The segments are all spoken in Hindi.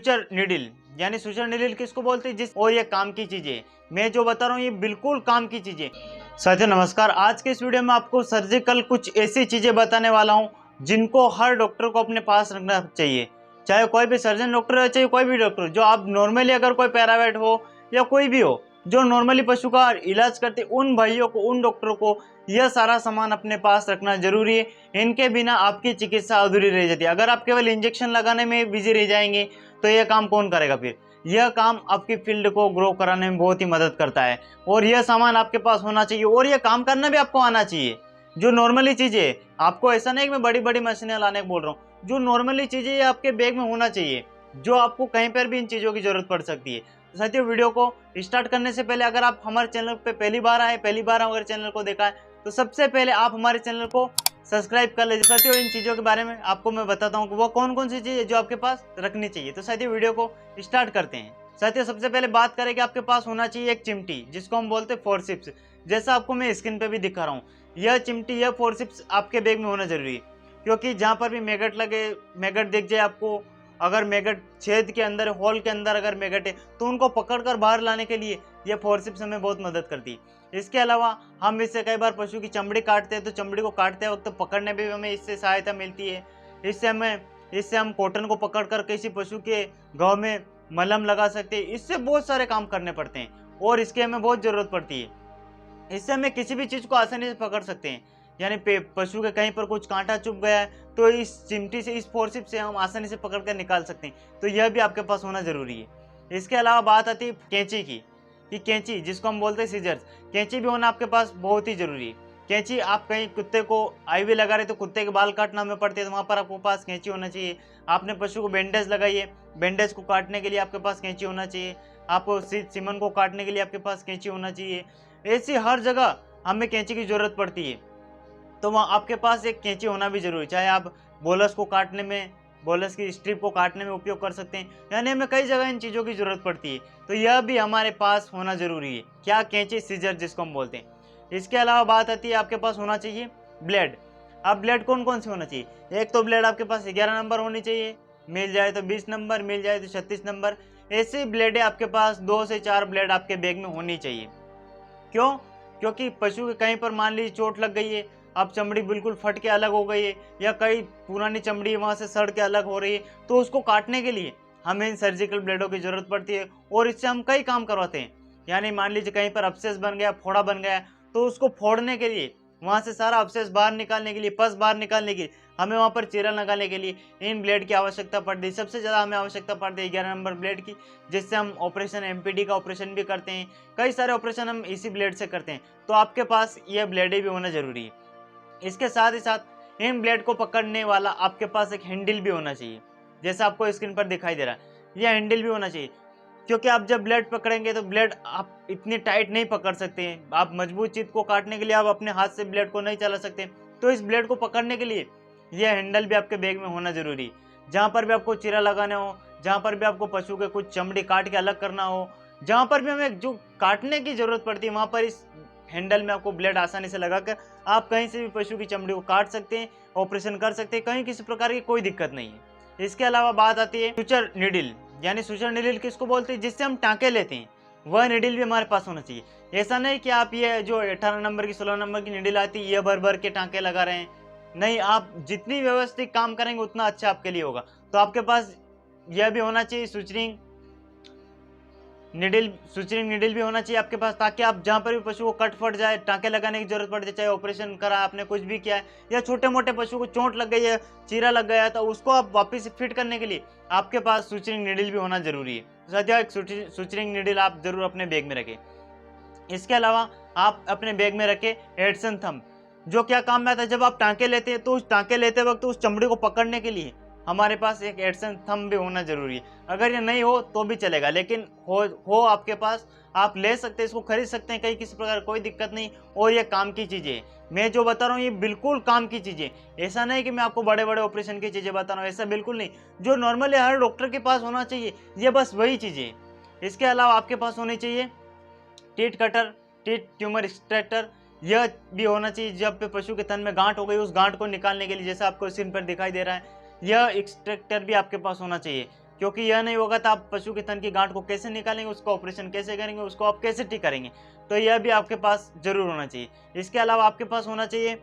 सुचर निडिल, यानी सुचर निडिल किसको बोलते हैं जिस, और ये काम की चीजें, मैं जो बता रहा हूँ ये बिल्कुल काम की चीजें। साथियों नमस्कार, आज के इस वीडियो में आपको सर्जिकल कुछ ऐसी चीजें बताने वाला हूँ जिनको हर डॉक्टर को अपने पास रखना चाहिए, चाहे कोई भी सर्जन डॉक्टर हो चाहे कोई भी डॉक्टर। जो आप नॉर्मली अगर कोई पैरावेट हो या कोई भी हो जो नॉर्मली पशु का इलाज करते, उन भाइयों को, उन डॉक्टरों को यह सारा सामान अपने पास रखना जरूरी है। इनके बिना आपकी चिकित्सा अधूरी रह जाती है। अगर आप केवल इंजेक्शन लगाने में बिजी रह जाएंगे तो यह काम कौन करेगा फिर। यह काम आपकी फील्ड को ग्रो कराने में बहुत ही मदद करता है और यह सामान आपके पास होना चाहिए और यह काम करना भी आपको आना चाहिए। जो नॉर्मली चीजें, आपको ऐसा नहीं कि मैं बड़ी बड़ी मशीनें लाने को बोल रहा हूँ, जो नॉर्मली चीजें ये आपके बैग में होना चाहिए, जो आपको कहीं पर भी इन चीजों की जरूरत पड़ सकती है। तो साथियों वीडियो को स्टार्ट करने से पहले अगर आप हमारे चैनल पे पहली बार अगर चैनल को देखा है तो सबसे पहले आप हमारे चैनल को सब्सक्राइब कर लीजिए। साथियों इन चीज़ों के बारे में आपको मैं बताता हूँ कि वो कौन कौन सी चीज़ जो आपके पास रखनी चाहिए। तो साथियों वीडियो को स्टार्ट करते हैं। साथियों सबसे पहले बात करें कि आपके पास होना चाहिए एक चिमटी, जिसको हम बोलते हैं फोर्सिप्स। जैसा आपको मैं स्क्रीन पे भी दिखा रहा हूँ, यह चिमटी, यह फोर्सिप्स आपके बैग में होना जरूरी है, क्योंकि जहाँ पर भी मैगट लगे, मैगट दिख जाए आपको, अगर मैगट छेद के अंदर, होल के अंदर अगर मैगट है तो उनको पकड़कर बाहर लाने के लिए यह फोर्सिप्स हमें बहुत मदद करती है। इसके अलावा हम इससे कई बार पशु की चमड़ी काटते हैं, तो चमड़ी को काटते वक्त पकड़ने में भी हमें इससे सहायता मिलती है। इससे हम कॉटन को पकड़कर किसी पशु के घाव में मलहम लगा सकते हैं। इससे बहुत सारे काम करने पड़ते हैं और इसकी हमें बहुत ज़रूरत पड़ती है। इससे हमें किसी भी चीज़ को आसानी से पकड़ सकते हैं, यानी पशु के कहीं पर कुछ कांटा चुभ गया है तो इस चिमटी से, इस फोर्सिप से हम आसानी से पकड़ कर निकाल सकते हैं। तो यह भी आपके पास होना जरूरी है। इसके अलावा बात आती है कैंची की, कि कैंची जिसको हम बोलते हैं सीजर्स, कैंची भी होना आपके पास बहुत ही जरूरी है। कैंची, आप कहीं कुत्ते को आईवी लगा रहे तो कुत्ते के बाल काटना हमें पड़ते हैं तो वहाँ पर आपके पास कैंची होना चाहिए। आपने पशु को बैंडेज लगाई है, बैंडेज को काटने के लिए आपके पास कैंची होना चाहिए। आपको सीमन को काटने के लिए आपके पास कैंची होना चाहिए। ऐसी हर जगह हमें कैंची की जरूरत पड़ती है, तो वहाँ आपके पास एक कैंची होना भी जरूरी। चाहे आप बोलस को काटने में, बोलस की स्ट्रिप को काटने में उपयोग कर सकते हैं, यानी हमें कई जगह इन चीज़ों की जरूरत पड़ती है, तो यह भी हमारे पास होना जरूरी है। क्या, कैंची, सीजर जिसको हम बोलते हैं। इसके अलावा बात आती है आपके पास होना चाहिए ब्लेड। अब ब्लेड कौन कौन सी होना चाहिए, एक तो ब्लेड आपके पास 11 नंबर होनी चाहिए, मिल जाए तो 20 नंबर, मिल जाए तो 36 नंबर। ऐसी ब्लेडें आपके पास 2 से 4 ब्लेड आपके बैग में होनी चाहिए। क्यों? क्योंकि पशु के कहीं पर मान लीजिए चोट लग गई है, अब चमड़ी बिल्कुल फट के अलग हो गई है या कई पुरानी चमड़ी वहाँ से सड़ के अलग हो रही है, तो उसको काटने के लिए हमें इन सर्जिकल ब्लेडों की जरूरत पड़ती है और इससे हम कई काम करवाते हैं। यानी मान लीजिए कहीं पर अब्सेस बन गया, फोड़ा बन गया, तो उसको फोड़ने के लिए, वहाँ से सारा अब्सेस बाहर निकालने के लिए, पस बाहर निकालने के लिए, हमें वहाँ पर चीरा लगाने के लिए इन ब्लेड की आवश्यकता पड़ती है। सबसे ज़्यादा हमें आवश्यकता पड़ती है 11 नंबर ब्लेड की, जिससे हम ऑपरेशन, एमपीडी का ऑपरेशन भी करते हैं। कई सारे ऑपरेशन हम इसी ब्लेड से करते हैं, तो आपके पास यह ब्लेडें भी होना जरूरी है। इसके साथ ही साथ इन ब्लेड को पकड़ने वाला आपके पास एक हैंडल भी होना चाहिए, जैसा आपको स्क्रीन पर दिखाई दे रहा है। यह हैंडल भी होना चाहिए, क्योंकि आप जब ब्लेड पकड़ेंगे तो ब्लेड आप इतनी टाइट नहीं पकड़ सकते हैं। आप मजबूत चीज को काटने के लिए आप अपने हाथ से ब्लेड को नहीं चला सकते, तो इस ब्लेड को पकड़ने के लिए यह हैंडल भी आपके बैग में होना जरूरी है। जहाँ पर भी आपको चीरा लगाना हो, जहाँ पर भी आपको पशु के कुछ चमड़ी काट के अलग करना हो, जहाँ पर भी हमें जो काटने की जरूरत पड़ती है, वहाँ पर इस हैंडल में आपको ब्लेड आसानी से लगाकर आप कहीं से भी पशु की चमड़ी को काट सकते हैं, ऑपरेशन कर सकते हैं, कहीं किसी प्रकार की कोई दिक्कत नहीं है। इसके अलावा बात आती है सुचर निडिल, यानी सुचर निडिल किसको बोलते हैं, जिससे हम टाँके लेते हैं, वह निडिल भी हमारे पास होना चाहिए। ऐसा नहीं कि आप ये जो 18 नंबर की, 16 नंबर की निडिल आती है, ये भर भर के टाँके लगा रहे हैं। नहीं, आप जितनी व्यवस्थित काम करेंगे उतना अच्छा आपके लिए होगा। तो आपके पास यह भी होना चाहिए सुचरिंग निडिल भी होना चाहिए आपके पास, ताकि आप जहाँ पर भी पशु को कट फट जाए, टाँके लगाने की जरूरत पड़ जाए, चाहे ऑपरेशन करा आपने, कुछ भी किया है, या छोटे मोटे पशु को चोट लग गई है, चीरा लग गया है, तो उसको आप वापस फिट करने के लिए आपके पास सुचरिंग निडिल भी होना जरूरी है। साथियों एक सुचरिंग निडिल आप जरूर अपने बैग में रखें। इसके अलावा आप अपने बैग में रखें एडसन थंब, जो क्या काम में आता है, जब आप टाँके लेते हैं तो उस टाँके लेते वक्त उस चमड़ी को पकड़ने के लिए हमारे पास एक एडसन थंब भी होना जरूरी है। अगर ये नहीं हो तो भी चलेगा, लेकिन हो आपके पास, आप ले सकते हैं, इसको खरीद सकते हैं, कहीं किसी प्रकार कोई दिक्कत नहीं। और ये काम की चीज़ें हैं, मैं जो बता रहा हूँ ये बिल्कुल काम की चीज़ें। ऐसा नहीं कि मैं आपको बड़े बड़े ऑपरेशन की चीज़ें बता रहा हूँ, ऐसा बिल्कुल नहीं। जो नॉर्मली हर डॉक्टर के पास होना चाहिए, ये बस वही चीज़ें। इसके अलावा आपके पास होनी चाहिए tit cutter, tit tumour extractor, यह भी होना चाहिए। जब पे पशु के तन में गांठ हो गई, उस गांठ को निकालने के लिए, जैसा आपको स्क्रीन पर दिखाई दे रहा है, यह एक्सट्रैक्टर भी आपके पास होना चाहिए। क्योंकि यह नहीं होगा तो आप पशु के थन की गांठ को कैसे निकालेंगे, उसका ऑपरेशन कैसे करेंगे, उसको आप कैसे ठीक करेंगे। तो यह भी आपके पास जरूर होना चाहिए। इसके अलावा आपके पास होना चाहिए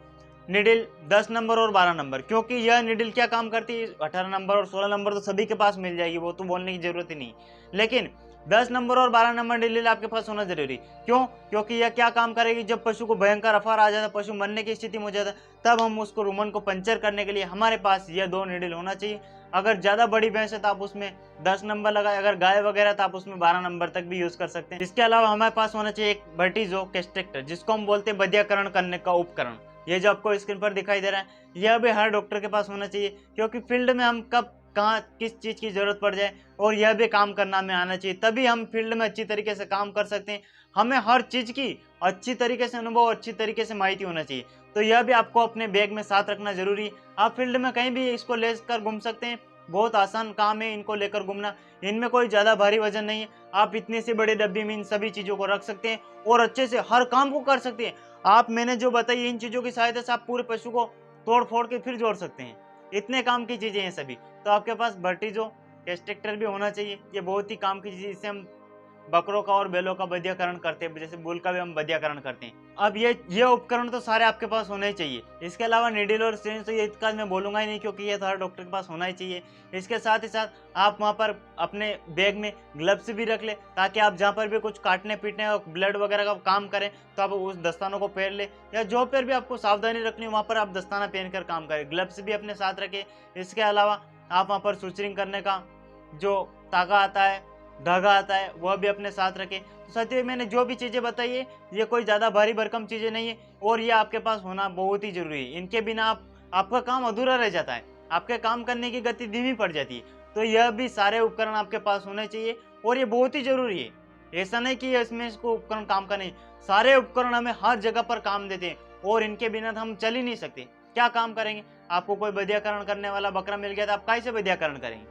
निडिल 10 नंबर और 12 नंबर, क्योंकि यह निडिल क्या काम करती है, 18 नंबर और 16 नंबर तो सभी के पास मिल जाएगी, वो तो बोलने की जरूरत ही नहीं। लेकिन 10 नंबर और 12 नंबर निडिल आपके पास होना जरूरी। क्यों? क्योंकि यह क्या काम करेगी, जब पशु को भयंकर अफार आ जाता है, पशु मरने की स्थिति में हो जाता है, तब हम उसको रुमन को पंचर करने के लिए हमारे पास यह 2 निडिल होना चाहिए। अगर ज्यादा बड़ी भैंस है तो आप उसमें 10 नंबर लगाए, अगर गाय वगैरह तो आप उसमें 12 नंबर तक भी यूज कर सकते हैं। इसके अलावा हमारे पास होना चाहिए एक वर्टिजो कैस्ट्रेक्टर, जिसको हम बोलते हैं बधियाकरण करने का उपकरण। ये जो आपको स्क्रीन पर दिखाई दे रहा है, यह भी हर डॉक्टर के पास होना चाहिए, क्योंकि फील्ड में हम कब कहाँ किस चीज की जरूरत पड़ जाए, और यह भी काम करना हमें आना चाहिए, तभी हम फील्ड में अच्छी तरीके से काम कर सकते हैं। हमें हर चीज की अच्छी तरीके से अनुभव, अच्छी तरीके से माहिती होना चाहिए। तो यह भी आपको अपने बैग में साथ रखना जरूरी है। आप फील्ड में कहीं भी इसको लेकर घूम सकते हैं, बहुत आसान काम है इनको लेकर घूमना। इनमें कोई ज्यादा भारी वजन नहीं है, आप इतनी सी बड़ी डब्बी में इन सभी चीजों को रख सकते हैं और अच्छे से हर काम को कर सकते हैं। आप मैंने जो बताई इन चीजों की सहायता से आप पूरे पशु को तोड़ फोड़ के फिर जोड़ सकते हैं। इतने काम की चीजें हैं सभी। तो आपके पास वर्टिजो कैस्ट्रेक्टर भी होना चाहिए, ये बहुत ही काम की चीज है। इससे हम बकरों का और बैलों का बधियाकरण करते हैं, जैसे बुल का भी हम बधियाकरण करते हैं। अब ये उपकरण तो सारे आपके पास होने ही चाहिए। इसके अलावा नीडल और सिरिंज तो ये इसका मैं बोलूंगा ही नहीं, क्योंकि ये तो हर डॉक्टर के पास होना ही चाहिए। इसके साथ ही साथ आप वहाँ पर अपने बैग में ग्लव्स भी रख ले, ताकि आप जहाँ पर भी कुछ काटने पीटने और ब्लड वगैरह का काम करें तो आप उस दस्तानों को पहन ले, या जो पर भी आपको सावधानी रखनी हो वहाँ पर आप दस्ताना पहनकर काम करें, ग्लव्स भी अपने साथ रखें। इसके अलावा आप वहाँ पर सुचरिंग करने का जो तागा आता है, धागा आता है, वह भी अपने साथ रखें। तो साथियों, मैंने जो भी चीज़ें बताई है, ये कोई ज़्यादा भारी भरकम चीज़ें नहीं है, और ये आपके पास होना बहुत ही जरूरी है। इनके बिना आपका काम अधूरा रह जाता है, आपके काम करने की गति धीमी पड़ जाती है। तो यह भी सारे उपकरण आपके पास होने चाहिए, और ये बहुत ही जरूरी है। ऐसा नहीं कि इसमें इसको उपकरण काम का नहीं, सारे उपकरण हमें हर जगह पर काम देते हैं, और इनके बिना तो हम चल ही नहीं सकते। क्या काम करेंगे? आपको कोई बधियाकरण करने वाला बकरा मिल गया तो आप कैसे बधियाकरण करेंगे?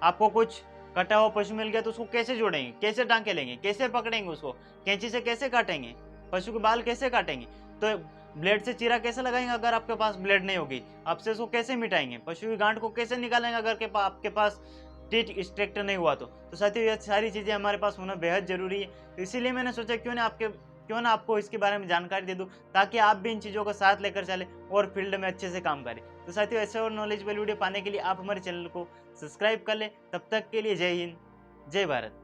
आपको कुछ कटा हुआ पशु मिल गया तो उसको कैसे जोड़ेंगे, कैसे टांके लेंगे, कैसे पकड़ेंगे, उसको कैंची से कैसे काटेंगे, पशु के बाल कैसे काटेंगे, तो ब्लेड से चीरा कैसे लगाएंगे अगर आपके पास ब्लेड नहीं होगी, आपसे उसको कैसे मिटाएंगे, पशु की गांठ को कैसे निकालेंगे अगर आपके पास टीथ एक्सट्रैक्टर नहीं हुआ तो साथियों, ये सारी चीजें हमारे पास होना बेहद जरूरी है। तो इसीलिए मैंने सोचा क्यों ना आपको इसके बारे में जानकारी दे दूं, ताकि आप भी इन चीज़ों को साथ लेकर चले और फील्ड में अच्छे से काम करें। तो साथियों, ऐसे और नॉलेजेबल वीडियो पाने के लिए आप हमारे चैनल को सब्सक्राइब कर लें। तब तक के लिए जय हिंद, जय भारत।